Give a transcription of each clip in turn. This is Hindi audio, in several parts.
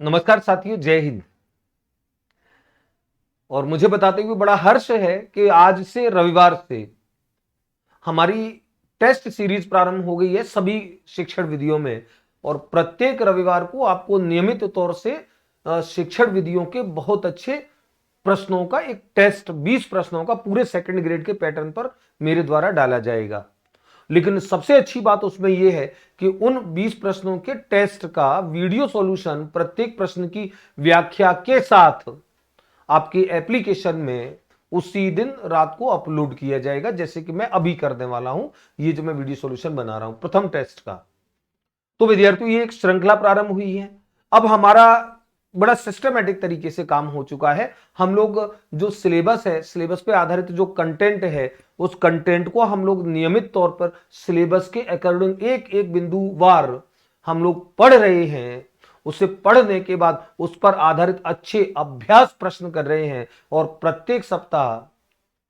नमस्कार साथियों, जय हिंद। और मुझे बताते हुए बड़ा हर्ष है कि आज से रविवार से हमारी टेस्ट सीरीज प्रारंभ हो गई है सभी शिक्षण विधियों में। और प्रत्येक रविवार को आपको नियमित तौर से शिक्षण विधियों के बहुत अच्छे प्रश्नों का एक टेस्ट 20 प्रश्नों का पूरे सेकंड ग्रेड के पैटर्न पर मेरे द्वारा डाला जाएगा। लेकिन सबसे अच्छी बात उसमें यह है कि उन 20 प्रश्नों के टेस्ट का वीडियो सॉल्यूशन प्रत्येक प्रश्न की व्याख्या के साथ आपकी एप्लीकेशन में उसी दिन रात को अपलोड किया जाएगा, जैसे कि मैं अभी करने वाला हूं। ये जो मैं वीडियो सॉल्यूशन बना रहा हूं प्रथम टेस्ट का, तो विद्यार्थियों ये एक श्रृंखला प्रारंभ हुई है। अब हमारा बड़ा सिस्टमेटिक तरीके से काम हो चुका है। हम लोग जो सिलेबस है, सिलेबस पे आधारित जो कंटेंट है, उस कंटेंट को हम लोग नियमित तौर पर सिलेबस के अकॉर्डिंग एक एक बिंदुवार हम लोग पढ़ रहे हैं। उसे पढ़ने के बाद उस पर आधारित अच्छे अभ्यास प्रश्न कर रहे हैं और प्रत्येक सप्ताह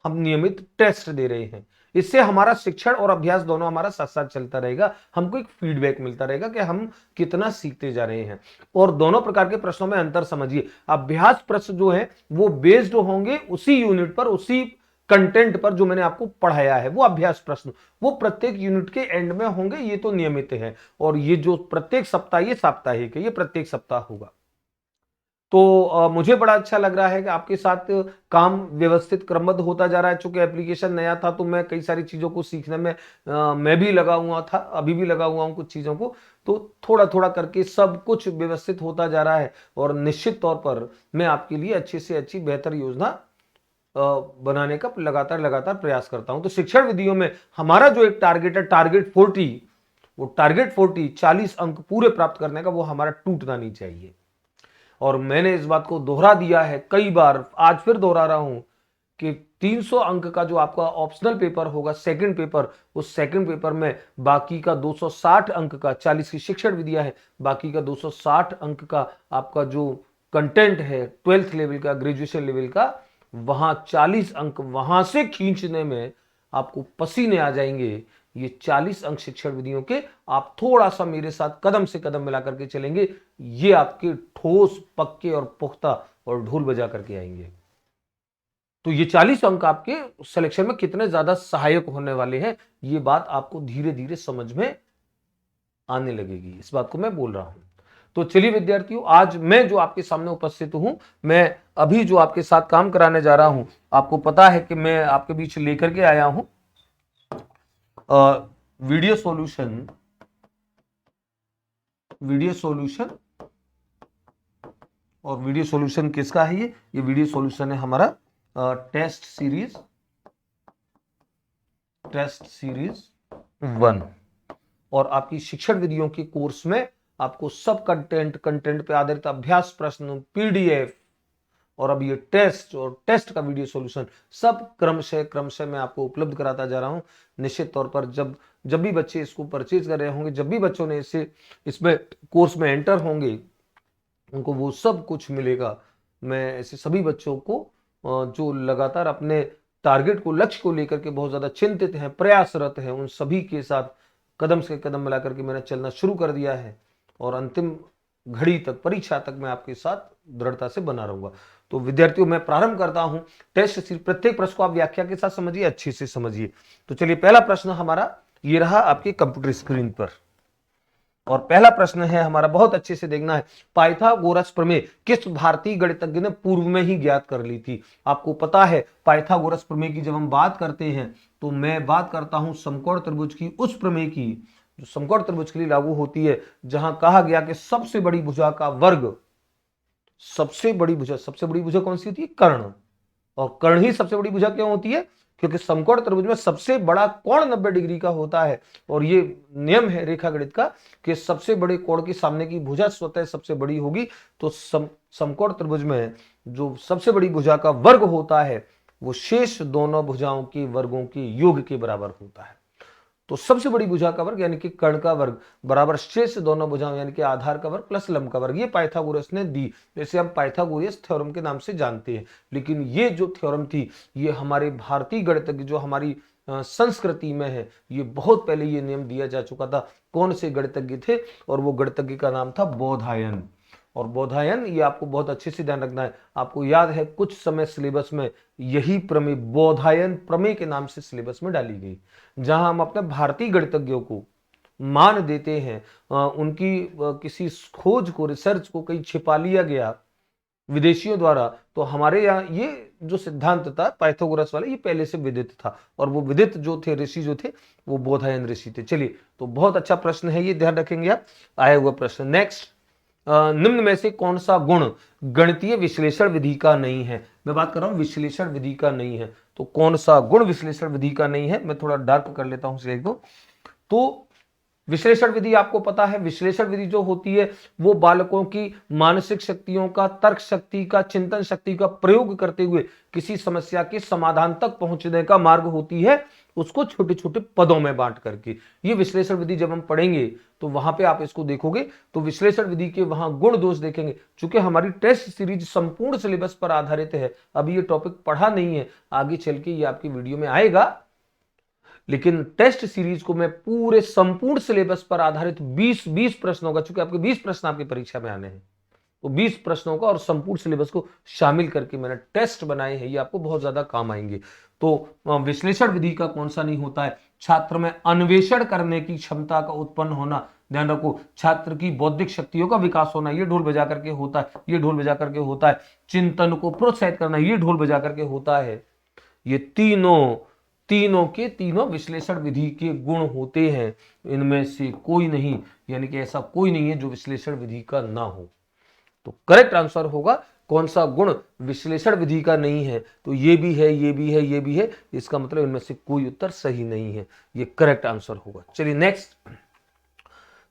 हम नियमित टेस्ट दे रहे हैं। इससे हमारा शिक्षण और अभ्यास दोनों हमारा साथ साथ चलता रहेगा। हमको एक फीडबैक मिलता रहेगा कि हम कितना सीखते जा रहे हैं। और दोनों प्रकार के प्रश्नों में अंतर समझिए। अभ्यास प्रश्न जो है वो बेस्ड होंगे उसी यूनिट पर, उसी कंटेंट पर जो मैंने आपको पढ़ाया है। वो अभ्यास प्रश्न वो प्रत्येक यूनिट के एंड में होंगे, ये तो नियमित है। और ये जो प्रत्येक सप्ताह, ये साप्ताहिक है, ये प्रत्येक सप्ताह होगा। तो मुझे बड़ा अच्छा लग रहा है कि आपके साथ काम व्यवस्थित क्रमबद्ध होता जा रहा है। चूंकि एप्लीकेशन नया था तो मैं कई सारी चीजों को सीखने में मैं भी लगा हुआ था, अभी भी लगा हुआ हूं कुछ चीजों को। तो थोड़ा थोड़ा करके सब कुछ व्यवस्थित होता जा रहा है और निश्चित तौर पर मैं आपके लिए अच्छी से अच्छी बेहतर योजना बनाने का लगातार लगातार प्रयास करता हूं। तो शिक्षण विधियों में हमारा जो एक टारगेट है, टारगेट 40, वो टारगेट 40 अंक पूरे प्राप्त करने का, वो हमारा टूटना नहीं चाहिए। और मैंने इस बात को दोहरा दिया है कई बार, आज फिर दोहरा रहा हूं कि 300 अंक का जो आपका ऑप्शनल पेपर होगा, सेकंड पेपर, उस सेकंड पेपर में बाकी का 260 अंक का, 40 की शिक्षण विधियां है, बाकी का 260 अंक का आपका जो कंटेंट है 12th लेवल का, ग्रेजुएशन लेवल का, वहां 40 अंक वहां से खींचने में आपको पसीने आ जाएंगे। ये 40 अंक शिक्षण विधियों के आप थोड़ा सा मेरे साथ कदम से कदम मिला करके चलेंगे, ये आपके ठोस, पक्के और पुख्ता और ढोल बजा करके आएंगे। तो ये 40 अंक आपके सिलेक्शन में कितने ज्यादा सहायक होने वाले हैं, ये बात आपको धीरे धीरे समझ में आने लगेगी। इस बात को मैं बोल रहा हूं। तो चलिए विद्यार्थियों, आज मैं जो आपके सामने उपस्थित हूं, मैं अभी जो आपके साथ काम कराने जा रहा हूं, आपको पता है कि मैं आपके बीच लेकर के आया हूं वीडियो सॉल्यूशन। वीडियो सॉल्यूशन, और वीडियो सॉल्यूशन किसका है? ये वीडियो सॉल्यूशन है हमारा टेस्ट सीरीज 1। और आपकी शिक्षण विधियों के कोर्स में आपको सब कंटेंट पे आधारित अभ्यास प्रश्न, पीडीएफ, और अब ये टेस्ट और टेस्ट का वीडियो सॉल्यूशन सब क्रमशः मैं आपको उपलब्ध कराता जा रहा हूं। निश्चित तौर पर जब जब भी बच्चे इसको परचेज कर रहे होंगे, जब भी बच्चों ने इसमें कोर्स में एंटर होंगे, उनको वो सब कुछ मिलेगा। मैं ऐसे सभी बच्चों को जो लगातार अपने टारगेट को, लक्ष्य को लेकर के बहुत ज्यादा चिंतित हैं, प्रयासरत हैं, उन सभी के साथ कदम से कदम मिला करके मैंने चलना शुरू कर दिया है। और अंतिम घड़ी तक, परीक्षा तक मैं आपके साथ दृढ़ता से बना रहूंगा। तो विद्यार्थियों, मैं प्रारंभ करता हूं टेस्ट सीरीज। प्रत्येक प्रश्न को आप व्याख्या के साथ समझिए, अच्छे से समझिए। तो चलिए, पहला प्रश्न हमारा ये रहा आपके कंप्यूटर स्क्रीन पर। और पहला प्रश्न है हमारा, बहुत अच्छे से देखना है, पाइथागोरस प्रमेय किस भारतीय गणितज्ञ ने पूर्व में ही ज्ञात कर ली थी? आपको पता है पाइथागोरस प्रमेय की जब हम बात करते हैं तो मैं बात करता हूं समकोण त्रिभुज की, उस प्रमेय की जो समकोण त्रिभुज के लिए लागू होती है, जहां कहा गया कि सबसे बड़ी भुजा का वर्ग, सबसे बड़ी भुजा कौन सी होती है? कर्ण। और कर्ण ही सबसे बड़ी भुजा क्यों होती है? क्योंकि समकोण त्रिभुज में सबसे बड़ा कोण 90 डिग्री का होता है। और ये नियम है रेखा गणित का कि सबसे बड़े कोण के सामने की भुजा स्वतः सबसे बड़ी होगी। तो समकोण त्रिभुज में जो सबसे बड़ी भुजा का वर्ग होता है वो शेष दोनों भुजाओं के वर्गों के योग के बराबर होता है। तो सबसे बड़ी भुजा का वर्ग यानी कि कर्ण का वर्ग बराबर शेष दोनों भुजाओं यानी कि आधार का वर्ग प्लस लंब का वर्ग, ये पाइथागोरस ने दी। जैसे हम पाइथागोरस थ्योरम के नाम से जानते हैं। लेकिन ये जो थ्योरम थी, ये हमारे भारतीय गणितज्ञ जो हमारी संस्कृति में है, ये बहुत पहले ये नियम दिया जा चुका था। कौन से गणितज्ञ थे? और वो गणितज्ञ का नाम था बोधायन। और बोधायन ये आपको बहुत अच्छे से ध्यान रखना है। आपको याद है कुछ समय सिलेबस में यही प्रमेय बोधायन प्रमेय के नाम से सिलेबस में डाली गई, जहां हम अपने भारतीय गणितज्ञों को मान देते हैं, उनकी किसी खोज को, रिसर्च को कहीं छिपा लिया गया विदेशियों द्वारा, तो हमारे यहाँ ये जो सिद्धांत था पाइथागोरस वाला, ये पहले से विदित था, और वो विदित जो थे ऋषि जो थे वो बोधायन ऋषि थे। चलिए, तो बहुत अच्छा प्रश्न है, ये ध्यान रखेंगे आप। आया हुआ प्रश्न नेक्स्ट, निम्न में से कौन सा गुण गणितीय विश्लेषण विधि का नहीं है? मैं बात कर रहा हूं विश्लेषण विधि का नहीं है, तो कौन सा गुण विश्लेषण विधि का नहीं है? मैं थोड़ा डार्क कर लेता हूं इसे एक दो। तो विश्लेषण विधि आपको पता है, विश्लेषण विधि जो होती है वो बालकों की मानसिक शक्तियों का, तर्क शक्ति का, चिंतन शक्ति का प्रयोग करते हुए किसी समस्या के समाधान तक पहुंचने का मार्ग होती है, उसको छोटे छोटे पदों में बांट करके। ये विश्लेषण विधि जब हम पढ़ेंगे तो वहां पे आप इसको देखोगे तो विश्लेषण विधि के वहां गुण दोष देखेंगे। चूंकि हमारी टेस्ट सीरीज संपूर्ण सिलेबस पर आधारित है, अभी ये टॉपिक पढ़ा नहीं है, आगे चल के ये आपकी वीडियो में आएगा, लेकिन टेस्ट सीरीज को मैं पूरे संपूर्ण सिलेबस पर आधारित 20 प्रश्नों का, चूंकि आपके 20 प्रश्न आपकी परीक्षा में आने हैं, तो 20 प्रश्नों का और संपूर्ण सिलेबस को शामिल करके मैंने टेस्ट बनाए हैं, ये आपको बहुत ज्यादा काम आएंगे। तो विश्लेषण विधि का कौन सा नहीं होता है? छात्र में अन्वेषण करने की क्षमता का उत्पन्न होना, ध्यान रखो, छात्र की बौद्धिक शक्तियों का विकास होना, ये ढोल बजा करके होता है, ये ढोल बजा करके होता है। चिंतन को प्रोत्साहित करना, ये ढोल बजा करके होता है। ये तीनों के तीनों विश्लेषण विधि के गुण होते हैं, इनमें से कोई नहीं, यानी कि ऐसा कोई नहीं है जो विश्लेषण विधि का ना हो। तो करेक्ट आंसर होगा कौन सा गुण विश्लेषण विधि का नहीं है? तो ये भी है, ये भी है, ये भी है, इसका मतलब इनमें से कोई उत्तर सही नहीं है, ये करेक्ट आंसर होगा। चलिए नेक्स्ट,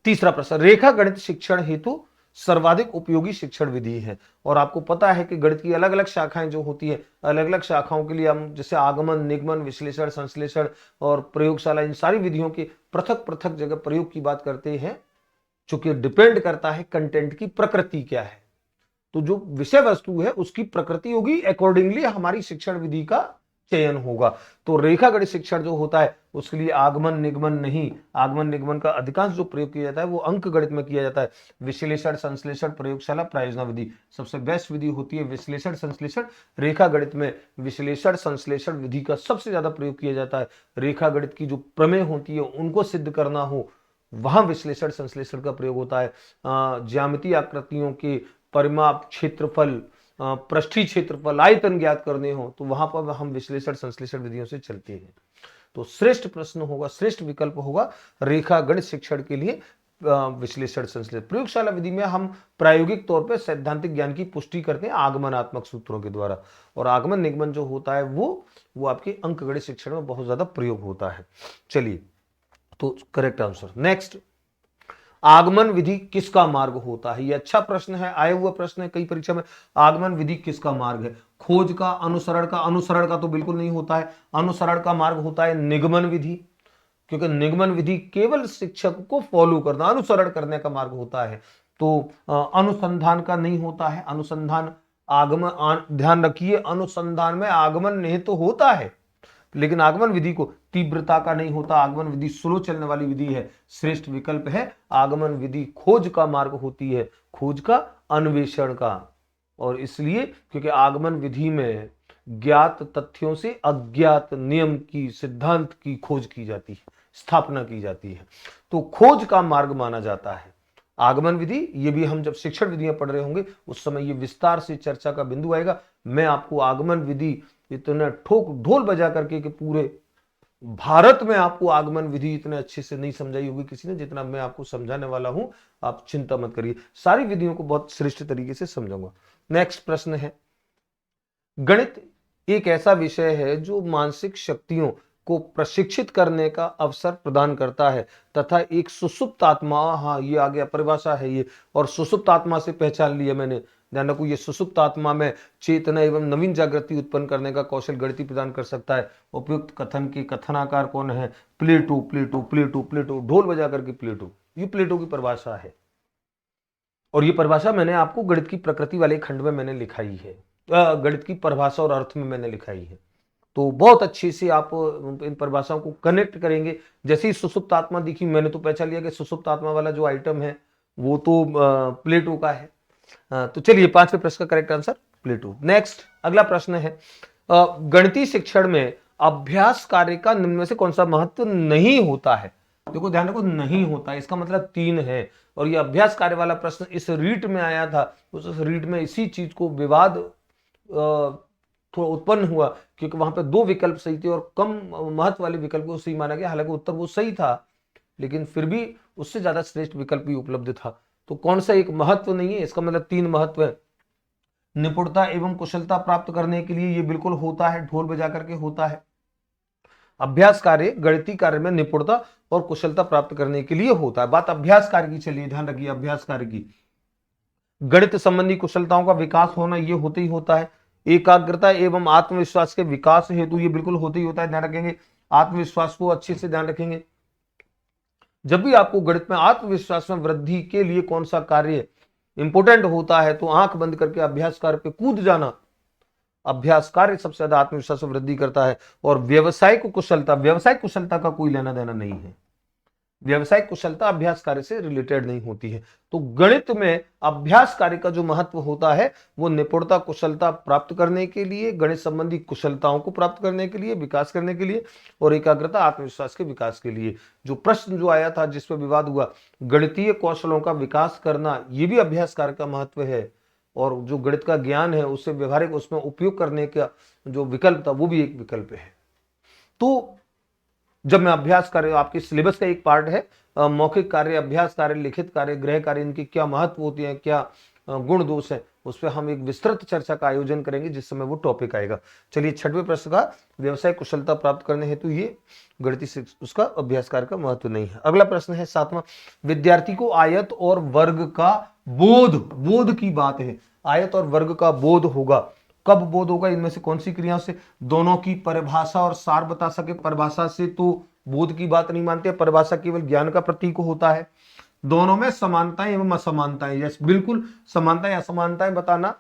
तीसरा प्रश्न, रेखा गणित शिक्षण हेतु सर्वाधिक उपयोगी शिक्षण विधि है। और आपको पता है कि गणित की अलग अलग शाखाएं जो होती है, अलग अलग शाखाओं के लिए हम जैसे आगमन, निगमन, विश्लेषण, संश्लेषण और प्रयोगशाला, इन सारी विधियों के पृथक पृथक जगह प्रयोग की बात करते हैं, चूंकि डिपेंड करता है कंटेंट की प्रकृति क्या है। तो जो विषय वस्तु है उसकी प्रकृति होगी, अकॉर्डिंगली हमारी शिक्षण विधि का चयन होगा। तो रेखा गणित शिक्षण जो होता है उसके लिए आगमन निगमन नहीं, आगमन निगमन का अधिकांश जो प्रयोग किया जाता है वो अंक गणित में किया जाता है। विश्लेषण, संश्लेषण, प्रयोगशाला, प्रायोजना विधि सबसे बेस्ट विधि होती है विश्लेषण संश्लेषण। रेखा गणित में विश्लेषण संश्लेषण विधि का सबसे ज्यादा प्रयोग किया जाता है। रेखा गणित की जो प्रमेय होती है उनको सिद्ध करना हो, वहां विश्लेषण संश्लेषण का प्रयोग होता है। ज्यामितीय आकृतियों के परिमाप, क्षेत्रफल, पृष्ठीय क्षेत्रफल, आयतन ज्ञात करने हो, तो वहां पर हम विश्लेषण संश्लेषण विधियों से चलते हैं। तो श्रेष्ठ प्रश्न होगा, श्रेष्ठ विकल्प होगा रेखा गणित शिक्षण के लिए विश्लेषण संश्लेषण। प्रयोगशाला विधि में हम प्रायोगिक तौर पर सैद्धांतिक ज्ञान की पुष्टि करते हैं आगमनात्मक सूत्रों के द्वारा, और आगमन निगमन जो होता है वो आपके अंक गणित शिक्षण में बहुत ज्यादा प्रयोग होता है। चलिए, तो करेक्ट आंसर नेक्स्ट, आगमन विधि किसका मार्ग होता है? ये अच्छा प्रश्न है, आया हुआ प्रश्न है कई परीक्षा में। आगमन विधि किसका मार्ग है? खोज का, अनुसरण का? अनुसरण का तो बिल्कुल नहीं होता है, अनुसरण का मार्ग होता है निगमन विधि, क्योंकि निगमन विधि केवल शिक्षक को फॉलो करना, अनुसरण करने का मार्ग होता है। तो अनुसंधान का नहीं होता है, अनुसंधान आगमन, ध्यान रखिए अनुसंधान में आगमन निहित तो होता है, लेकिन आगमन विधि को तीव्रता का नहीं होता, आगमन विधि स्लो चलने वाली विधि है। श्रेष्ठ विकल्प है आगमन विधि खोज का मार्ग होती है, खोज का, अन्वेषण का। और इसलिए क्योंकि आगमन विधि में ज्ञात तथ्यों से अज्ञात नियम की, सिद्धांत की खोज की जाती है, स्थापना की जाती है, तो खोज का मार्ग माना जाता है आगमन विधि। ये भी हम जब शिक्षण विधियां पढ़ रहे होंगे उस समय ये विस्तार से चर्चा का बिंदु आएगा। मैं आपको आगमन विधि इतना ठोक ढोल बजा करके कि पूरे भारत में आपको आगमन विधि इतने अच्छे से नहीं समझाई होगी किसी ने जितना मैं आपको समझाने वाला हूं। आप चिंता मत करिए, सारी विधियों को बहुत श्रेष्ठ तरीके से समझाऊंगा। नेक्स्ट प्रश्न है, गणित एक ऐसा विषय है जो मानसिक शक्तियों को प्रशिक्षित करने का अवसर प्रदान करता है तथा एक सुसुप्त आत्मा, हाँ ये आ गया, परिभाषा है ये, और सुसुप्त आत्मा से पहचान लिया मैंने, ध्यान रखो, ये सुसुप्त आत्मा में चेतना एवं नवीन जागृति उत्पन्न करने का कौशल गणित प्रदान कर सकता है। उपयुक्त कथन के कथनाकार कौन है? प्लेटो, प्लेटो, प्लेटो, प्लेटो, ढोल बजा करके प्लेटो, ये प्लेटो की परिभाषा है। और ये परिभाषा मैंने आपको गणित की प्रकृति वाले खंड में मैंने लिखाई है, गणित की परिभाषा और अर्थ में मैंने लिखाई है। तो बहुत अच्छे से आप इन परिभाषाओं को कनेक्ट करेंगे। जैसे ही सुसुप्त आत्मा दिखी मैंने तो पहचान लिया कि सुसुप्त आत्मा वाला जो आइटम है वो तो प्लेटो का है। तो चलिए पांचवें प्रश्न का करेक्ट आंसर प्लेटो। नेक्स्ट अगला प्रश्न है, गणितीय शिक्षण में अभ्यास कार्य का निम्न में से कौन सा महत्व नहीं होता है? देखो ध्यान रखो, नहीं होता इसका मतलब 3 है। और ये अभ्यास कार्य वाला प्रश्न इस रीट में आया था, उस रीट में इसी चीज को विवाद थोड़ा उत्पन्न हुआ, क्योंकि वहां पे 2 विकल्प सही थे और कम महत्व वाले विकल्प को सही माना गया। हालांकि उत्तर वो सही था, लेकिन फिर भी उससे ज्यादा श्रेष्ठ विकल्प भी उपलब्ध था। तो कौन सा एक महत्व नहीं है, इसका मतलब 3 महत्व है। निपुणता एवं कुशलता प्राप्त करने के लिए ये बिल्कुल होता है, ढोल बजा करके होता है। अभ्यास कार्य गणितीय कार्य में निपुणता और कुशलता प्राप्त करने के लिए होता है। बात अभ्यास कार्य की, चलिए ध्यान रखिए अभ्यास कार्य की। गणित संबंधी कुशलताओं का विकास होना ये होते ही होता है। एकाग्रता एवं आत्मविश्वास के विकास हेतु ये बिल्कुल होते ही होता है, ध्यान रखेंगे। आत्मविश्वास को अच्छे से ध्यान रखेंगे। जब भी आपको गणित में आत्मविश्वास में वृद्धि के लिए कौन सा कार्य इंपोर्टेंट होता है, तो आंख बंद करके अभ्यास कार्य पे कूद जाना। अभ्यास कार्य सबसे ज्यादा आत्मविश्वास में वृद्धि करता है। और व्यवसायिक कुशलता का कोई लेना देना नहीं है। व्यवसायिक कुशलता अभ्यास कार्य से रिलेटेड नहीं होती है। तो गणित में अभ्यास कार्य का जो महत्व होता है वो निपुणता कुशलता प्राप्त करने के लिए, गणित संबंधी कुशलताओं को प्राप्त करने के लिए, विकास करने के लिए, और एकाग्रता आत्मविश्वास के विकास के लिए। जो प्रश्न जो आया था जिस पर विवाद हुआ, गणितीय कौशलों का विकास करना, ये भी अभ्यास कार्य का महत्व है। और जो गणित का ज्ञान है उससे व्यवहारिक उसमें उपयोग करने का जो विकल्प था वो भी एक विकल्प है। तो जब मैं अभ्यास कार्य, आपके सिलेबस का एक पार्ट है मौखिक कार्य, अभ्यास कार्य, लिखित कार्य, गृह कार्य, इनकी क्या महत्व होती है, क्या गुण दोष है, उस पर हम एक विस्तृत चर्चा का आयोजन करेंगे जिस समय वो टॉपिक आएगा। चलिए छठवें प्रश्न का, व्यवसाय कुशलता प्राप्त करने हेतु ये गणितीय उसका अभ्यास कार्य का महत्व नहीं है। अगला प्रश्न है 7वां, विद्यार्थी को आयत और वर्ग का बोध की बात है। आयत और वर्ग का बोध होगा, कब बोध होगा, इनमें से कौन सी क्रियाओं से? दोनों की परिभाषा और सार बता सके। परिभाषा से तो बोध की बात नहीं मानते, परिभाषा केवल ज्ञान का प्रतीक होता है। दोनों में समानताएं एवं असमानताएं, यस बिल्कुल समानताएं असमानताएं बताना,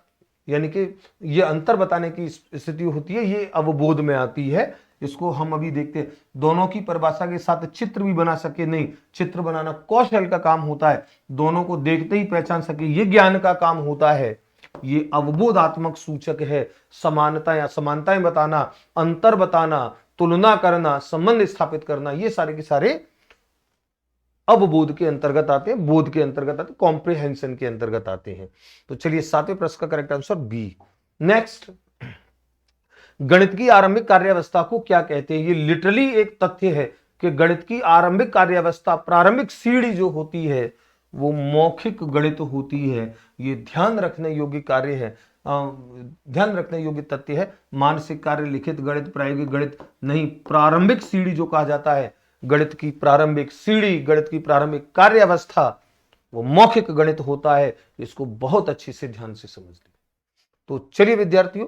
यानी कि ये अंतर बताने की स्थिति होती है, ये अवबोध में आती है। इसको हम अभी देखते हैं। दोनों की परिभाषा के साथ चित्र भी बना सके, नहीं, चित्र बनाना कौशल का काम होता है। दोनों को देखते ही पहचान सके, ये ज्ञान का काम होता है। ये अवबोधात्मक सूचक है। समानता या समानताएं बताना, अंतर बताना, तुलना करना, संबंध स्थापित करना, ये सारे के सारे अवबोध के अंतर्गत आते हैं, बोध के अंतर्गत आते हैं, कॉम्प्रिहेंशन के अंतर्गत आते हैं। तो चलिए 7वें प्रश्न का करेक्ट आंसर बी। नेक्स्ट, गणित की आरंभिक कार्यावस्था को क्या कहते हैं? ये लिटरली एक तथ्य है कि गणित की आरंभिक कार्यावस्था, प्रारंभिक सीढ़ी जो होती है वो मौखिक गणित होती है। ये ध्यान रखने योग्य कार्य है, ध्यान रखने योग्य तथ्य है। मानसिक कार्य, लिखित गणित, प्रायोगिक गणित नहीं। प्रारंभिक सीढ़ी जो कहा जाता है, गणित की प्रारंभिक सीढ़ी, गणित की प्रारंभिक कार्यावस्था, वो मौखिक गणित होता है। इसको बहुत अच्छे से ध्यान से समझ लें। तो चलिए विद्यार्थियों,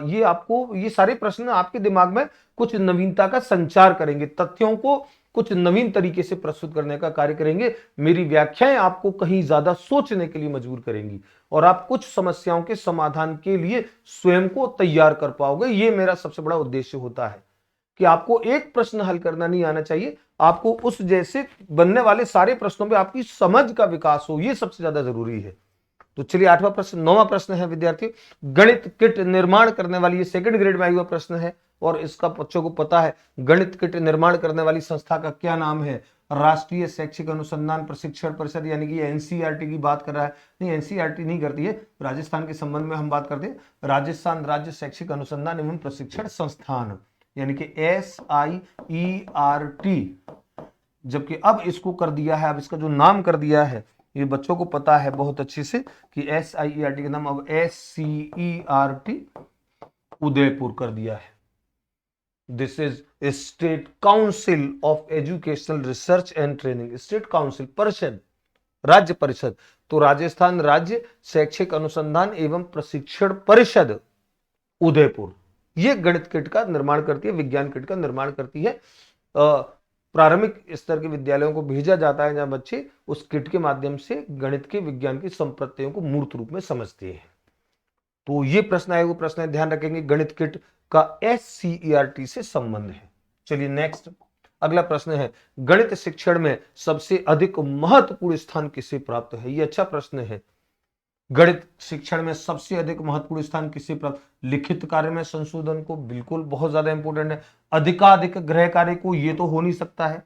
ये आपको, ये सारे प्रश्न आपके दिमाग में कुछ नवीनता का संचार करेंगे, तथ्यों को कुछ नवीन तरीके से प्रस्तुत करने का कार्य करेंगे। मेरी व्याख्याएं आपको कहीं ज्यादा सोचने के लिए मजबूर करेंगी और आप कुछ समस्याओं के समाधान के लिए स्वयं को तैयार कर पाओगे। ये मेरा सबसे बड़ा उद्देश्य होता है कि आपको एक प्रश्न हल करना नहीं आना चाहिए, आपको उस जैसे बनने वाले सारे प्रश्नों में आपकी समझ का विकास हो, ये सबसे ज्यादा जरूरी है। तो चलिए 8वां प्रश्न, 9वां प्रश्न है विद्यार्थी, गणित किट निर्माण करने वाली, ये सेकंड ग्रेड में आया हुआ प्रश्न है और इसका बच्चों को पता है। गणित किट निर्माण करने वाली संस्था का क्या नाम है? राष्ट्रीय शैक्षिक अनुसंधान प्रशिक्षण परिषद, यानी कि एनसीईआरटी की बात कर रहा है। नहीं, एनसीईआरटी नहीं करती है, राजस्थान के संबंध में हम बात करते हैं। राजस्थान राज्य शैक्षिक अनुसंधान एवं प्रशिक्षण संस्थान, यानी कि SIERT। जबकि अब इसको कर दिया है, अब इसका जो नाम कर दिया है, ये बच्चों को पता है बहुत अच्छे से कि SIERT का नाम अब SCERT उदयपुर कर दिया है। This is state council of educational research and training. State council, परिषद, राज्य परिषद। तो राजस्थान राज्य शैक्षिक अनुसंधान एवं प्रशिक्षण परिषद उदयपुर, ये गणित किट का निर्माण करती है, विज्ञान किट का निर्माण करती है। प्रारंभिक स्तर के विद्यालयों को भेजा जाता है जहां बच्चे उस किट के माध्यम से गणित के, विज्ञान की संप्रत्ययों को मूर्त रूप में समझते हैं। तो ये प्रश्न आए, वो प्रश्न है, ध्यान रखेंगे। गणित किट का SCERT से संबंध है। चलिए नेक्स्ट, अगला प्रश्न है, गणित शिक्षण में सबसे अधिक महत्वपूर्ण स्थान किसे प्राप्त है? ये अच्छा प्रश्न है। गणित शिक्षण में सबसे अधिक महत्वपूर्ण स्थान किसे प्राप्त? लिखित कार्य में संशोधन को, बिल्कुल बहुत ज्यादा इंपॉर्टेंट है। अधिकाधिक गृह कार्य को, ये तो हो नहीं सकता है,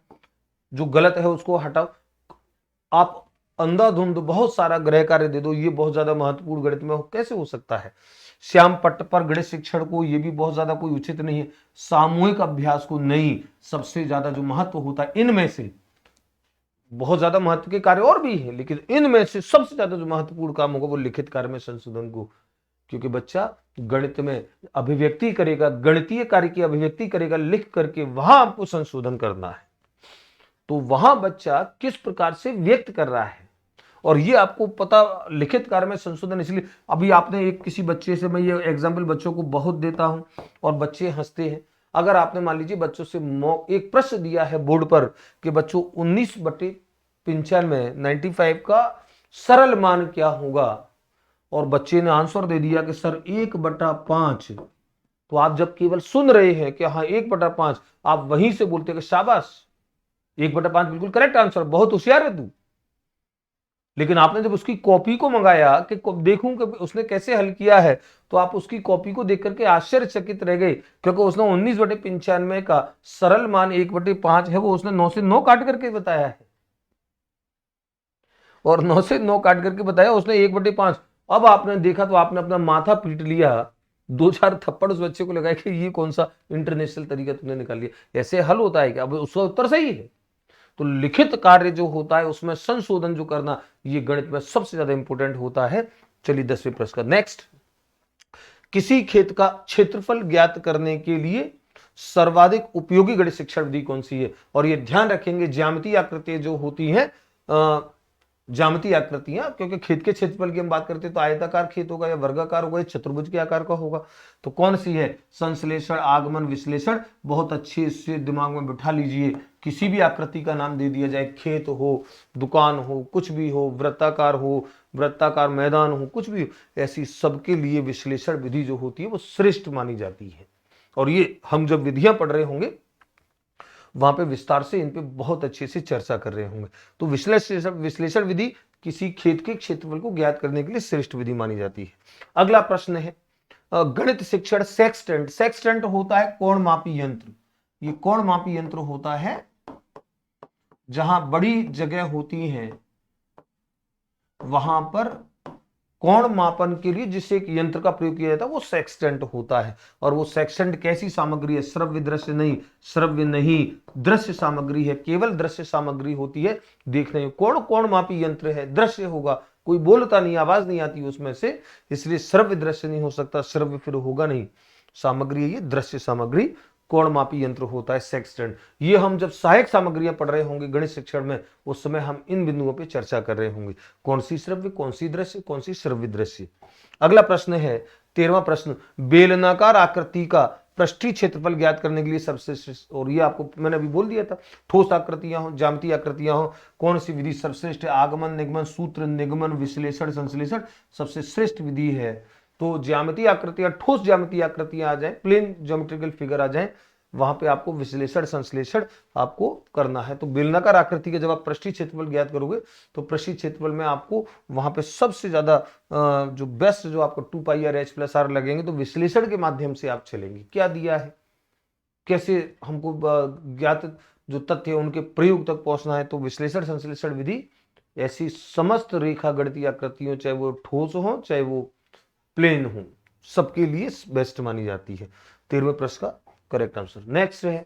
जो गलत है उसको हटाओ। आप अंधाधुंध बहुत सारा गृह कार्य दे दो, ये बहुत ज्यादा महत्वपूर्ण गणित में कैसे हो सकता है? श्याम पट्ट पर गणित शिक्षण को, ये भी बहुत ज्यादा कोई उचित नहीं है। सामूहिक अभ्यास को नहीं, सबसे ज्यादा जो महत्व होता है इनमें से, बहुत ज्यादा महत्व के कार्य और भी है, लेकिन इनमें से सबसे ज्यादा जो महत्वपूर्ण काम होगा वो लिखित कार्य में संशोधन को, क्योंकि बच्चा गणित में अभिव्यक्ति करेगा, गणितीय कार्य की अभिव्यक्ति करेगा, लिख करके वहां आपको संशोधन करना है। तो वहां बच्चा किस प्रकार से व्यक्त कर रहा है, और ये आपको पता, लिखित कार्य में संशोधन। इसलिए अभी आपने एक किसी बच्चे से, मैं ये एग्जाम्पल बच्चों को बहुत देता हूं और बच्चे हंसते हैं। अगर आपने मान लीजिए बच्चों से एक प्रश्न दिया है बोर्ड पर कि बच्चों 19/95 95 का सरल मान क्या होगा, और बच्चे ने आंसर दे दिया कि सर 1/5, तो आप जब केवल सुन रहे हैं कि हाँ 1/5, आप वहीं से बोलते हैं कि शाबाश 1/5 बिल्कुल करेक्ट आंसर, बहुत होशियार है तू। लेकिन आपने जब उसकी कॉपी को मंगाया कि देखूं कि उसने कैसे हल किया है, तो आप उसकी कॉपी को देख करके आश्चर्यचकित रह गए, क्योंकि उसने 19/95 का सरल मान 1/5 है, वो उसने 9 से 9 काट करके बताया है, और 9 से 9 काट करके बताया उसने 1/5। अब आपने देखा तो आपने अपना माथा पीट लिया, 2-4 थप्पड़ उस बच्चे को लगाए कि ये कौन सा इंटरनेशनल तरीका तुमने निकाल लिया, ऐसे हल होता है क्या? अब उसका उत्तर सही है। तो लिखित कार्य जो होता है उसमें संशोधन जो करना, ये गणित में सबसे ज्यादा इंपॉर्टेंट होता है। चलिए 10वें प्रश्न का नेक्स्ट, किसी खेत का क्षेत्रफल ज्ञात करने के लिए सर्वाधिक उपयोगी गणित शिक्षण विधि कौन सी है? और ये ध्यान रखेंगे, ज्यामितीय आकृतियां जो होती हैं, ज्यामितीय आकृतियां, क्योंकि खेत के क्षेत्रफल की हम बात करते हैं तो आयताकार खेत होगा या वर्गाकार होगा या चतुर्भुज के आकार का होगा, तो कौन सी है? संश्लेषण, आगमन, विश्लेषण। बहुत अच्छे से दिमाग में बिठा लीजिए, किसी भी आकृति का नाम दे दिया जाए, खेत हो, दुकान हो, कुछ भी हो, वृत्ताकार हो, वृत्ताकार मैदान हो, कुछ भी हो, ऐसी सबके लिए विश्लेषण विधि जो होती है वो श्रेष्ठ मानी जाती है। और ये हम जब विधियां पढ़ रहे होंगे वहां पे विस्तार से इन पे बहुत अच्छे से चर्चा कर रहे होंगे। तो विश्लेषण विधि किसी खेत के क्षेत्रफल को ज्ञात करने के लिए श्रेष्ठ विधि मानी जाती है। अगला प्रश्न है, गणित शिक्षण सेक्सटेंट। सेक्सटेंट होता है कोण मापी यंत्र। ये कोण मापी यंत्र होता है जहां बड़ी जगह होती है, वहां पर कोण मापन के लिए जिस एक यंत्र का प्रयोग किया जाता है वो सेक्सटेंट होता है। और वो सेक्सटेंट कैसी सामग्री है? श्रव्य दृश्य नहीं, श्रव्य नहीं, दृश्य सामग्री है, केवल दृश्य सामग्री होती है। देखने कोण मापी यंत्र है, दृश्य होगा, कोई बोलता नहीं, आवाज नहीं आती उसमें से, इसलिए श्रव्य दृश्य नहीं हो सकता, श्रव्य फिर होगा नहीं, सामग्री है ये दृश्य सामग्री, कोण मापी यंत्र होता है सेक्सटेंट। ये हम जब सहायक सामग्रियां पढ़ रहे होंगे गणित शिक्षण में, उस समय हम इन बिंदुओं पे चर्चा कर रहे होंगे, कौन सी श्रव्य, कौन सी दृश्य, कौन सी श्रव्य दृश्य। अगला प्रश्न है 13वां प्रश्न, बेलनाकार आकृति का पृष्ठीय क्षेत्रफल ज्ञात करने के लिए सर्वश्रेष्ठ, और ये आपको मैंने अभी बोल दिया था, ठोस आकृतियां हो, ज्यामितीय आकृतियां हो, कौन सी विधि सर्वश्रेष्ठ है? आगमन, निगमन, सूत्र, निगमन, विश्लेषण, संश्लेषण सबसे श्रेष्ठ विधि है। तो ज्यामितीय आकृतियां, ठोस ज्यामितीय आकृतियां आ जाए, प्लेन ज्योमेट्रिकल फिगर आ जाए, वहां पे आपको विश्लेषण संश्लेषण आपको करना है। तो बेलनाकार आकृति के जब आप पृष्ठीय क्षेत्रफल ज्ञात करोगे तो पृष्ठीय क्षेत्रफल में आपको वहां पे सबसे ज्यादा जो बेस्ट जो आपको 2πr/h+r लगेंगे, तो विश्लेषण के माध्यम से आप चलेंगे। क्या दिया है, कैसे हमको ज्ञात जो तथ्य है उनके प्रयोग तक पहुंचना है, तो विश्लेषण संश्लेषण विधि ऐसी समस्त रेखा गणितीय आकृतियों, चाहे वो ठोस हो चाहे वो प्लेन हो, सबके लिए बेस्ट मानी जाती है। 13वें प्रश्न का करेक्ट आंसर। नेक्स्ट है,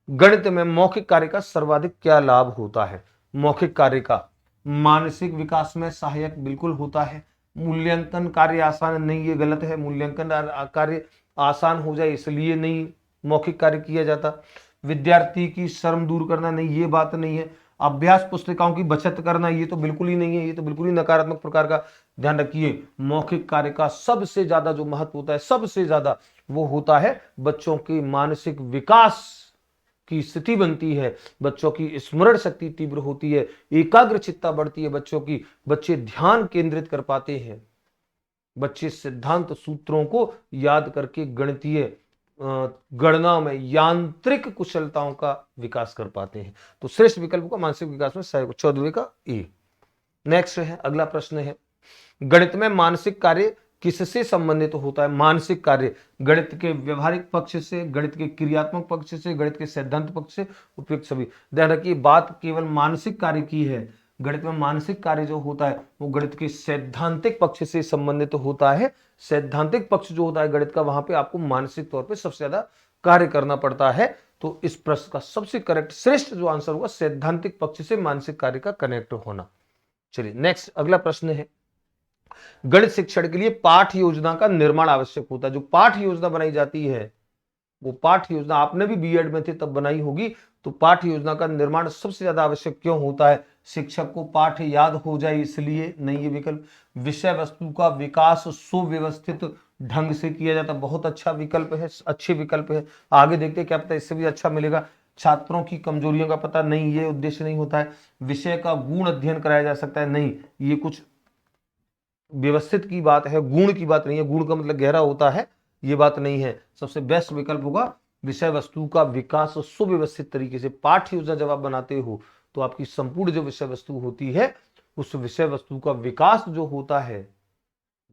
गणित में मौखिक कार्य का सर्वाधिक क्या लाभ होता है? मौखिक कार्य का मानसिक विकास में सहायक बिल्कुल होता है। मूल्यांकन कार्य आसान नहीं, ये गलत है। मूल्यांकन कार्य आसान हो जाए इसलिए नहीं मौखिक कार्य किया जाता। विद्यार्थी की शर्म दूर करना नहीं, ये बात नहीं है। अभ्यास पुस्तिकाओं की बचत करना, ये तो बिल्कुल ही नहीं है, ये तो बिल्कुल ही नकारात्मक प्रकार का। ध्यान रखिए, मौखिक कार्य का सबसे ज्यादा जो महत्व होता है, सबसे ज्यादा वो होता है बच्चों की मानसिक विकास की स्थिति बनती है, बच्चों की स्मरण शक्ति तीव्र होती है, एकाग्रचित्ता बढ़ती है बच्चों की, बच्चे ध्यान केंद्रित कर पाते हैं, बच्चे सिद्धांत सूत्रों को याद करके गणितीय गणना में यांत्रिक कुशलताओं का विकास कर पाते हैं। तो श्रेष्ठ विकल्प का मानसिक विकास में सहायक। 14वें का ए। नेक्स्ट है, अगला प्रश्न है, गणित में मानसिक कार्य किससे संबंधित होता है? मानसिक कार्य गणित के व्यवहारिक पक्ष से, गणित के क्रियात्मक पक्ष से, गणित के सिद्धांत पक्ष से, उपयुक्त सभी। ध्यान रखिए, बात केवल मानसिक कार्य की है। गणित में मानसिक कार्य जो होता है वो गणित के सैद्धांतिक पक्ष से संबंधित होता है। सैद्धांतिक पक्ष जो होता है गणित का, वहां पे आपको मानसिक तौर पे सबसे ज्यादा कार्य करना पड़ता है। तो इस प्रश्न का सबसे करेक्ट श्रेष्ठ जो आंसर होगा, सैद्धांतिक पक्ष से मानसिक कार्य का कनेक्ट होना। चलिए नेक्स्ट, अगला प्रश्न है, गणित शिक्षण के लिए पाठ योजना का निर्माण आवश्यक होता है। जो पाठ योजना बनाई जाती है, वो पाठ योजना आपने भी बीएड में थे तब बनाई होगी। तो पाठ योजना का निर्माण सबसे ज्यादा आवश्यक क्यों होता है? शिक्षक को पाठ याद हो जाए इसलिए नहीं, ये विकल्प। विषय वस्तु का विकास सुव्यवस्थित ढंग से किया जाता, बहुत अच्छा विकल्प है, अच्छे विकल्प है। आगे देखते क्या पता इससे भी अच्छा मिलेगा। छात्रों की कमजोरियों का पता नहीं, ये उद्देश्य नहीं होता है। विषय का गुण अध्ययन कराया जा सकता है, नहीं, ये कुछ व्यवस्थित की बात है, गुण की बात नहीं है। गुण का मतलब गहरा होता है, ये बात नहीं है। सबसे बेस्ट विकल्प होगा विषय वस्तु का विकास सुव्यवस्थित तरीके से। पाठ्य योजना जब आप बनाते हो तो आपकी संपूर्ण जो विषय वस्तु होती है, उस विषय वस्तु का विकास जो होता है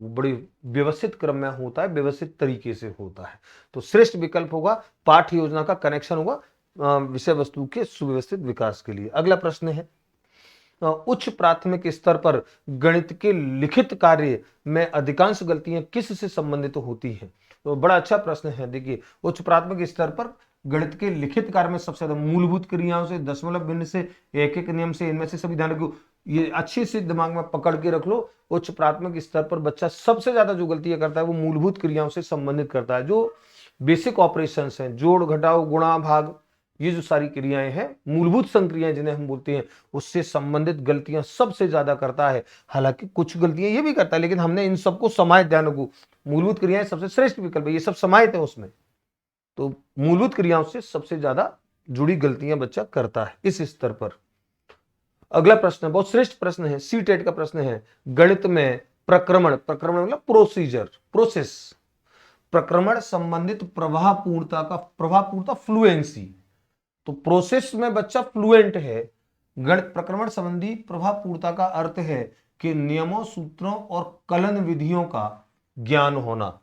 वो बड़े व्यवस्थित क्रम में होता है, व्यवस्थित तरीके से होता है। तो श्रेष्ठ विकल्प होगा, पाठ्य योजना का कनेक्शन होगा विषय वस्तु के सुव्यवस्थित विकास के लिए। अगला प्रश्न है, उच्च प्राथमिक स्तर पर गणित के लिखित कार्य में अधिकांश गलतियां किस से संबंधित होती हैं? तो बड़ा अच्छा प्रश्न है। देखिए, उच्च प्राथमिक स्तर पर गणित के लिखित कार्य में सबसे ज्यादा मूलभूत क्रियाओं से, दशमलव बिंदु से, एक एक नियम से, इनमें से सभी। ध्यान रखो, ये अच्छी से दिमाग में पकड़ के रख लो। उच्च प्राथमिक स्तर पर बच्चा सबसे ज्यादा जो गलतियां करता है वो मूलभूत क्रियाओं से संबंधित करता है। जो बेसिक ऑपरेशंस हैं, जोड़ घटाओ गुणा भाग, ये जो सारी क्रियाएं हैं, मूलभूत संक्रियाएं जिन्हें हम बोलते हैं, उससे संबंधित गलतियां सबसे ज्यादा करता है। हालांकि कुछ गलतियां ये भी करता है, लेकिन हमने इन सबको समाहित, ध्यान रखो, मूलभूत क्रियाएं सबसे श्रेष्ठ विकल्प है, ये सब समाहित है उसमें। तो मूलभूत क्रियाओं से सबसे ज्यादा जुड़ी गलतियां बच्चा करता है इस स्तर पर। अगला प्रश्न बहुत श्रेष्ठ प्रश्न है, सी टेट का प्रश्न है, गणित में प्रक्रमण, प्रक्रमण मतलब प्रोसीजर, प्रोसेस, प्रक्रमण संबंधित प्रभावपूर्णता फ्लुएंसी। तो प्रोसेस में बच्चा फ्लुएंट है। गणित प्रक्रमण संबंधी प्रभावपूर्णता का अर्थ है कि नियमों, सूत्रों और कलन विधियों का ज्ञान होना।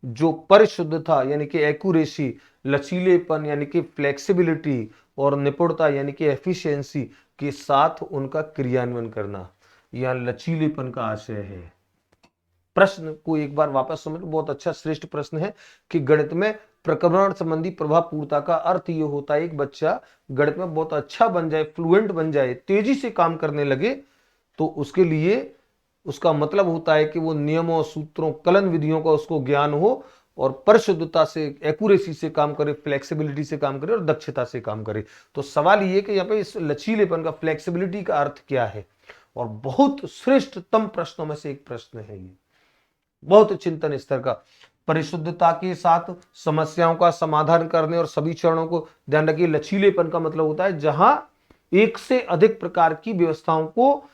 जो परिशुद्धता यानी कि एक्यूरेसी, लचीलेपन यानी कि फ्लेक्सिबिलिटी, और निपुणता यानी कि एफिशिएंसी के साथ उनका क्रियान्वयन करना, यह लचीलेपन का आशय है। प्रश्न को एक बार वापस समझ, बहुत अच्छा श्रेष्ठ प्रश्न है कि गणित में प्रक्रमण संबंधी प्रभावपूर्णता का अर्थ यह होता है एक बच्चा गणित में बहुत अच्छा बन जाए, फ्लुएंट बन जाए, तेजी से काम करने लगे, तो उसके लिए उसका मतलब होता है कि वो नियमों, सूत्रों, कलन विधियों का उसको ज्ञान हो और परिशुद्धता से, एक्यूरेसी से काम करे, फ्लेक्सिबिलिटी से काम करे और दक्षता से काम करे। तो सवाल ये कि यहाँ पे इस लचीलेपन का, फ्लेक्सिबिलिटी का अर्थ क्या है? और बहुत श्रेष्ठतम प्रश्नों में से एक प्रश्न है ये, बहुत चिंतन स्तर का। परिशुद्धता के साथ समस्याओं का समाधान करने और सभी चरणों को, ध्यान रखिए, लचीलेपन का मतलब होता है जहां एक से अधिक प्रकार की व्यवस्थाओं को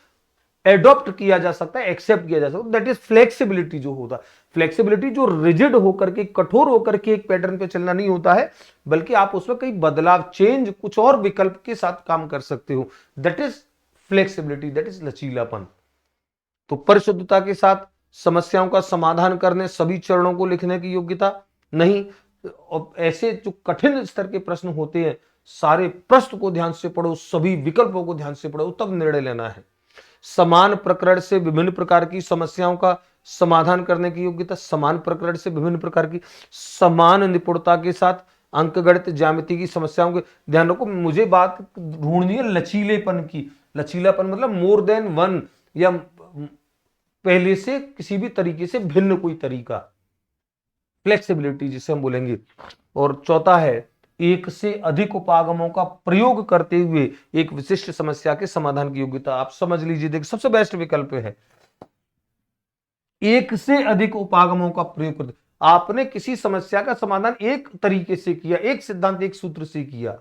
एडॉप्ट किया जा सकता है, एक्सेप्ट किया जा सकता है, दैट इज फ्लेक्सिबिलिटी जो होता है। फ्लेक्सिबिलिटी जो रिजिड होकर के, कठोर होकर के एक पैटर्न पे चलना नहीं होता है, बल्कि आप उसमें कई बदलाव, चेंज, कुछ और विकल्प के साथ काम कर सकते हो, that is flexibility, that is लचीलापन। तो परिशुद्धता के साथ समस्याओं का समाधान करने, सभी चरणों को लिखने की योग्यता नहीं। और ऐसे जो कठिन स्तर के प्रश्न होते हैं, सारे प्रश्न को ध्यान से पढ़ो, सभी विकल्पों को ध्यान से पढ़ो, तब निर्णय लेना है। समान प्रकरण से विभिन्न प्रकार की समस्याओं का समाधान करने की योग्यता, समान प्रकरण से विभिन्न प्रकार की, समान निपुणता के साथ अंकगणित, ज्यामिति की समस्याओं के, ध्यान रखो, मुझे बात ढूंढनी है लचीलेपन की। लचीलापन मतलब मोर देन वन, या पहले से किसी भी तरीके से भिन्न कोई तरीका, फ्लेक्सिबिलिटी जिसे हम बोलेंगे। और चौथा है, एक से अधिक उपागमों का प्रयोग करते हुए एक विशिष्ट समस्या के समाधान की योग्यता। आप समझ लीजिए, देखिए सबसे बेस्ट विकल्प है एक से अधिक उपागमों का प्रयोग करते। आपने किसी समस्या का समाधान एक तरीके से किया, एक सिद्धांत, एक सूत्र से किया,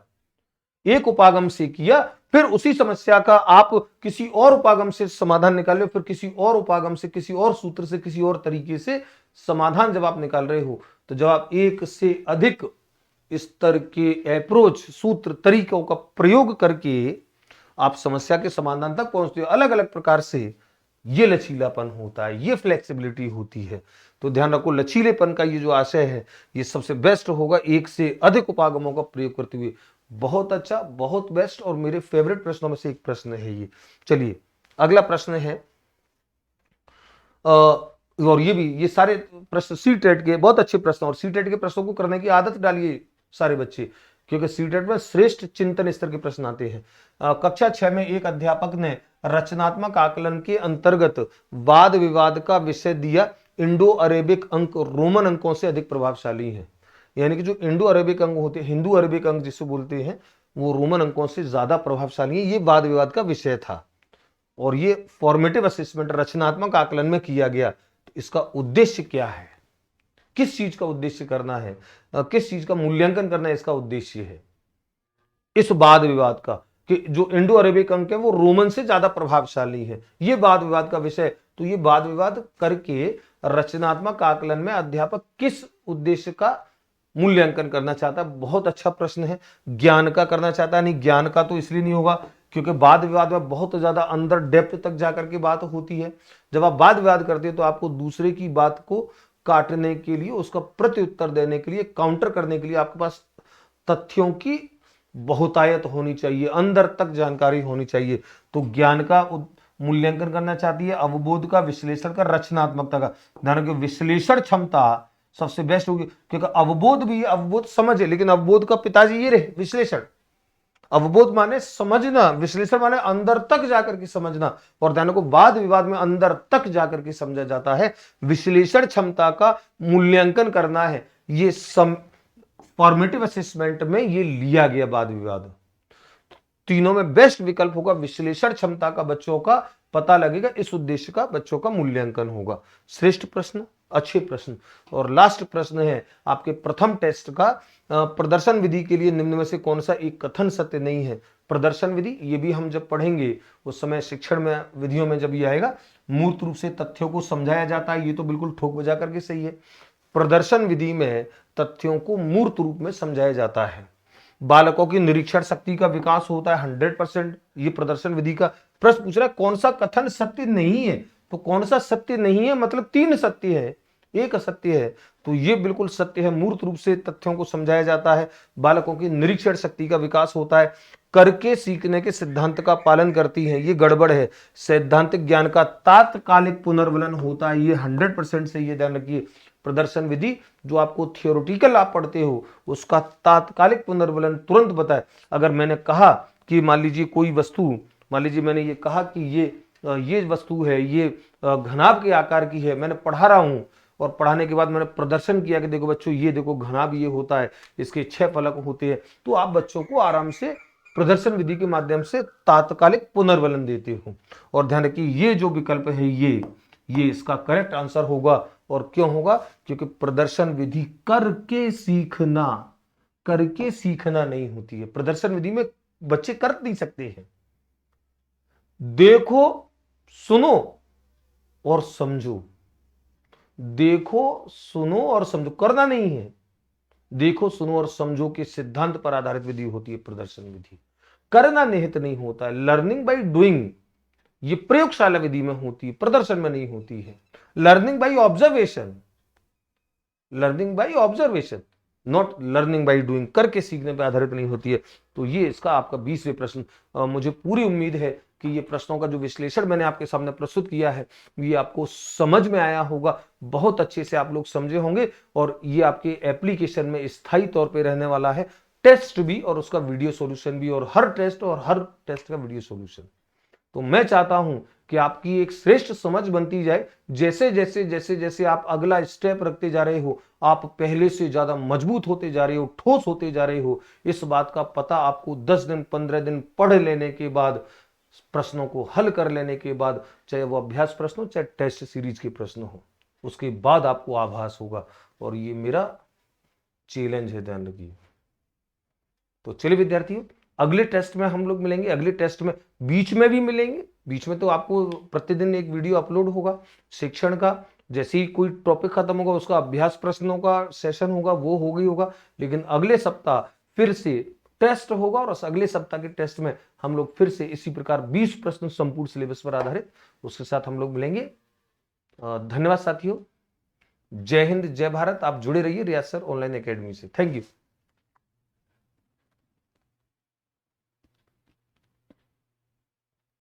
एक उपागम से किया, फिर उसी समस्या का आप किसी और उपागम से समाधान निकाल रहे हो, फिर किसी और उपागम से, किसी और सूत्र से, किसी और तरीके से समाधान जब आप निकाल रहे हो, तो जब आप एक से अधिक स्तर के अप्रोच, सूत्र, तरीकों का प्रयोग करके आप समस्या के समाधान तक पहुंचते हो, अलग अलग प्रकार से, ये लचीलापन होता है, ये फ्लेक्सिबिलिटी होती है। तो ध्यान रखो, लचीलेपन का ये जो आशय है ये सबसे बेस्ट होगा एक से अधिक उपागमों का प्रयोग करते हुए। बहुत अच्छा, बहुत बेस्ट, और मेरे फेवरेट प्रश्नों में से एक प्रश्न है ये। चलिए अगला प्रश्न है, और ये सारे प्रश्न सीटेट के बहुत अच्छे प्रश्न, और सीटेट के प्रश्नों को करने की आदत डालिए सारे बच्चे, क्योंकि सीटेट में श्रेष्ठ चिंतन स्तर के प्रश्न आते हैं। कक्षा 6 में एक अध्यापक ने रचनात्मक आकलन के अंतर्गत वाद विवाद का विषय दिया। इंडो अरेबिक अंक रोमन अंकों से अधिक प्रभावशाली है। यानी कि जो इंडो अरेबिक अंक होते हैं, हिंदू अरेबिक अंक जिसे बोलते हैं, वो रोमन अंकों से ज्यादा प्रभावशाली है। ये वाद विवाद का विषय था, और ये फॉर्मेटिव असेसमेंट रचनात्मक आकलन में किया गया। तो इसका उद्देश्य क्या है, किस चीज का उद्देश्य करना है, किस चीज का मूल्यांकन करना है, इसका उद्देश्य है इस वाद विवाद का, कि जो इंडो अरेबिक अंक है वो रोमन से ज्यादा प्रभावशाली है, ये वाद विवाद का विषय। तो ये वाद विवाद करके रचनात्मक आकलन में अध्यापक किस उद्देश्य का मूल्यांकन करना चाहता है। बहुत अच्छा प्रश्न है। ज्ञान का करना चाहता है, नहीं ज्ञान का तो इसलिए नहीं होगा क्योंकि वाद विवाद में बहुत ज्यादा अंदर डेप्थ तक जाकर के बात होती है। जब आप वाद विवाद करते हैं तो आपको दूसरे की बात को काटने के लिए, उसका प्रत्युत्तर देने के लिए, काउंटर करने के लिए आपके पास तथ्यों की बहुतायत होनी चाहिए, अंदर तक जानकारी होनी चाहिए। तो ज्ञान का मूल्यांकन करना चाहती है, अवबोध का, विश्लेषण का, रचनात्मकता का। ध्यान रखिए, विश्लेषण क्षमता सबसे बेस्ट होगी, क्योंकि अवबोध भी, अवबोध समझ है, लेकिन अवबोध का पिताजी ये रहे विश्लेषण। अवबोध माने समझना, विश्लेषण माने अंदर तक जाकर के समझना, और ध्यान को वाद विवाद में अंदर तक जाकर के समझा जाता है। विश्लेषण क्षमता का मूल्यांकन करना है, ये फॉर्मेटिव असेसमेंट में ये लिया गया वाद विवाद। तीनों में बेस्ट विकल्प होगा विश्लेषण क्षमता का, बच्चों का पता लगेगा, इस उद्देश्य का बच्चों का मूल्यांकन होगा। श्रेष्ठ प्रश्न, अच्छे प्रश्न। और लास्ट प्रश्न है आपके प्रथम टेस्ट का, प्रदर्शन विधि के लिए निम्न में से कौन सा एक कथन सत्य नहीं है। प्रदर्शन विधि ये भी हम जब पढ़ेंगे उस समय शिक्षण में विधियों में जब ये आएगा, मूर्त रूप से तथ्यों को समझाया जाता है, ये तो बिल्कुल ठोक बजा करके सही है। प्रदर्शन विधि में तथ्यों को मूर्त रूप में समझाया जाता है। बालकों की निरीक्षण शक्ति का विकास होता है 100%। ये प्रदर्शन विधि का प्रश्न पूछ रहा है कौन सा कथन सत्य नहीं है। तो कौन सा सत्य नहीं है मतलब 3 सत्य है, एक असत्य है। तो ये बिल्कुल सत्य है, मूर्त रूप से तथ्यों को समझाया जाता है। बालकों की निरीक्षण शक्ति का विकास होता है, करके सीखने के सिद्धांत का पालन करती है, ये गड़बड़ है। सैद्धांतिक ज्ञान का तात्कालिक पुनर्वलन होता है, ये 100% सही है। ध्यान रखिए, प्रदर्शन विधि जो आपको थियोरेटिकल आप पढ़ते हो उसका तात्कालिक पुनर्वलन तुरंत बताए। अगर मैंने कहा कि मान लीजिए कोई वस्तु, मान लीजिए मैंने ये कहा कि ये वस्तु है, ये घनाभ के आकार की है, मैंने पढ़ा रहा हूं, और पढ़ाने के बाद मैंने प्रदर्शन किया कि देखो बच्चों ये देखो घनाभ ये होता है, इसके 6 फलक होते हैं, तो आप बच्चों को आराम से प्रदर्शन विधि के माध्यम से तात्कालिक पुनर्वलन देते हो। और ध्यान रखिए ये जो विकल्प है ये इसका करेक्ट आंसर होगा। और क्यों होगा, क्योंकि प्रदर्शन विधि करके सीखना नहीं होती है। प्रदर्शन विधि में बच्चे कर नहीं सकते हैं। देखो, सुनो और समझो, देखो सुनो और समझो, करना नहीं है। देखो सुनो और समझो के सिद्धांत पर आधारित विधि होती है प्रदर्शन विधि। करना निहित नहीं होता है, लर्निंग बाय डूइंग ये प्रयोगशाला विधि में होती है, प्रदर्शन में नहीं होती है। Learning by observation, learning by observation, not learning by doing, करके सीखने पर आधारित नहीं होती है। तो ये इसका आपका 20वें प्रश्न। मुझे पूरी उम्मीद है कि ये प्रश्नों का जो विश्लेषण मैंने आपके सामने प्रस्तुत किया है ये आपको समझ में आया होगा, बहुत अच्छे से आप लोग समझे होंगे, और ये आपके एप्लीकेशन में स्थायी तौर पे रहने वाला है, टेस्ट भी और उसका वीडियो सॉल्यूशन भी, और हर टेस्ट का वीडियो सॉल्यूशन। तो मैं चाहता हूं कि आपकी एक श्रेष्ठ समझ बनती जाए। जैसे जैसे जैसे जैसे आप अगला स्टेप रखते जा रहे हो, आप पहले से ज्यादा मजबूत होते जा रहे हो, ठोस होते जा रहे हो। इस बात का पता आपको 10 दिन 15 दिन पढ़ लेने के बाद, प्रश्नों को हल कर लेने के बाद, चाहे वो अभ्यास प्रश्न हो चाहे टेस्ट सीरीज के प्रश्न हो, उसके बाद आपको आभास होगा। और ये मेरा चैलेंज है, ध्यान रखिए। तो चलिए विद्यार्थियों, अगले टेस्ट में हम लोग मिलेंगे। अगले टेस्ट में बीच में भी मिलेंगे, बीच में तो आपको प्रतिदिन एक वीडियो अपलोड होगा शिक्षण का। जैसे ही कोई टॉपिक खत्म होगा उसका अभ्यास प्रश्नों का सेशन होगा, वो हो गई होगा। लेकिन अगले सप्ताह फिर से टेस्ट होगा और अगले सप्ताह के टेस्ट में हम लोग फिर से इसी प्रकार 20 प्रश्न संपूर्ण सिलेबस पर आधारित उसके साथ हम लोग मिलेंगे। धन्यवाद साथियों, जय हिंद जय भारत। आप जुड़े रहिए रियाज सर ऑनलाइन एकेडमी से। Thank you.